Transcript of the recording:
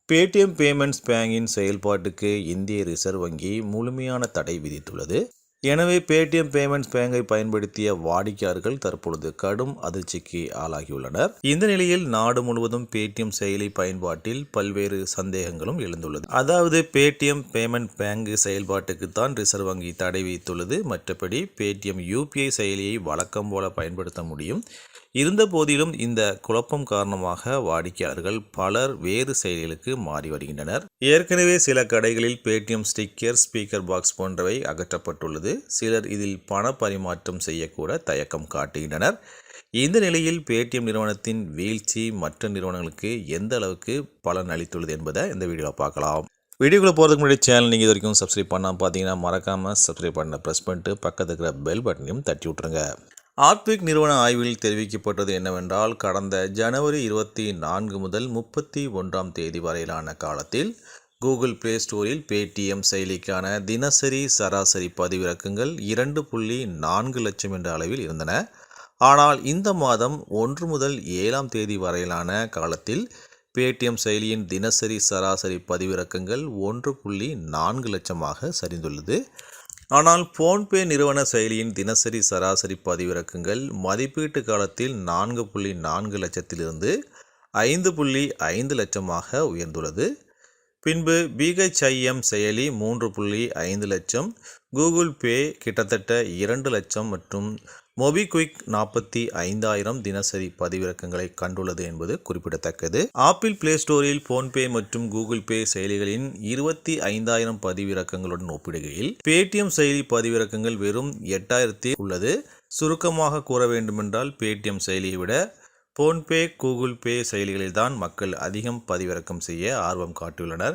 Paytm payments பேங்கின் செயல்பாட்டுக்கு இந்திய reserve வங்கி முழுமையான தடை விதித்துள்ளது. எனவே பேடிஎம் பேமெண்ட்ஸ் பேங்கை பயன்படுத்திய வாடிக்கையாளர்கள் தற்பொழுது கடும் அதிர்ச்சிக்கு ஆளாகியுள்ளனர். இந்த நிலையில் நாடு முழுவதும் பேடிஎம் செயலி பயன்பாட்டில் பல்வேறு சந்தேகங்களும் எழுந்துள்ளது. அதாவது பேடிஎம் பேமெண்ட் பேங்க் செயல்பாட்டுக்கு தான் ரிசர்வ் வங்கி தடை விதித்துள்ளது. மற்றபடி பேடிஎம் யூபிஐ செயலியை வழக்கம் போல பயன்படுத்த முடியும். இருந்த போதிலும் இந்த குழப்பம் காரணமாக வாடிக்கையாளர்கள் பலர் வேறு செயலிகளுக்கு மாறி வருகின்றனர். ஏற்கனவே சில கடைகளில் பேடிஎம் ஸ்டிக்கர், ஸ்பீக்கர் பாக்ஸ் போன்றவை அகற்றப்பட்டுள்ளது. சிலர் இதில் பண பரிமாற்றம் செய்யக்கூட தயக்கம் காட்டுகின்றனர். இந்த நிலையில் பேடிஎம் நிறுவனத்தின் வீழ்ச்சி மற்ற நிறுவனங்களுக்கு எந்த அளவுக்கு பலன் அளித்துள்ளது என்பதை இந்த வீடியோவில் பார்க்கலாம். வீடியோக்குள்ளே போகிறதுக்கு முன்னாடி சேனல் நீங்கள் இது வரைக்கும் சப்ஸ்கிரைப் பண்ணால் பார்த்தீங்கன்னா மறக்காமல் சப்ஸ்கிரைப் பண்ண ப்ரெஸ் பண்ணிட்டு பக்கத்தில் இருக்கிற பெல் பட்டனையும் தட்டி விட்ருங்க. ஆர்ட்விக் நிறுவன ஆய்வில் தெரிவிக்கப்பட்டது என்னவென்றால், கடந்த ஜனவரி 24 முதல் 31 வரையிலான காலத்தில் கூகுள் பிளே ஸ்டோரில் பேடிஎம் செயலிக்கான தினசரி சராசரி பதிவிறக்கங்கள் 2.4 லட்சம் என்ற அளவில் இருந்தன. ஆனால் இந்த மாதம் 1 முதல் 7 வரையிலான காலத்தில் பேடிஎம் செயலியின் தினசரி சராசரி பதிவிறக்கங்கள் 1.4 லட்சமாக சரிந்துள்ளது. ஆனால் போன்பே நிறுவன செயலியின் தினசரி சராசரி பதிவிறக்கங்கள் மதிப்பீட்டு காலத்தில் 4.4 லட்சத்திலிருந்து 5.5 லட்சமாக உயர்ந்துள்ளது. பின்பு பிஹெச்ஐஎம் செயலி 3.5 லட்சம், கூகுள் பே கிட்டத்தட்ட 2 லட்சம் மற்றும் மொபிக்விக் 45,000 தினசரி பதிவிறக்கங்களை கண்டுள்ளது என்பது குறிப்பிடத்தக்கது. ஆப்பிள் பிளே ஸ்டோரில் போன்பே மற்றும் கூகுள் பே செயலிகளின் 25,000 பதிவிறக்கங்களுடன் ஒப்பிடுகையில் பேடிஎம் செயலி பதிவிறக்கங்கள் வெறும் 8,000 உள்ளது. சுருக்கமாக கூற வேண்டுமென்றால் பேடிஎம் செயலியை விட போன்பே, கூகுள் பே செயலிகளில்தான் மக்கள் அதிகம் பதிவிறக்கம் செய்ய ஆர்வம் காட்டியுள்ளனர்.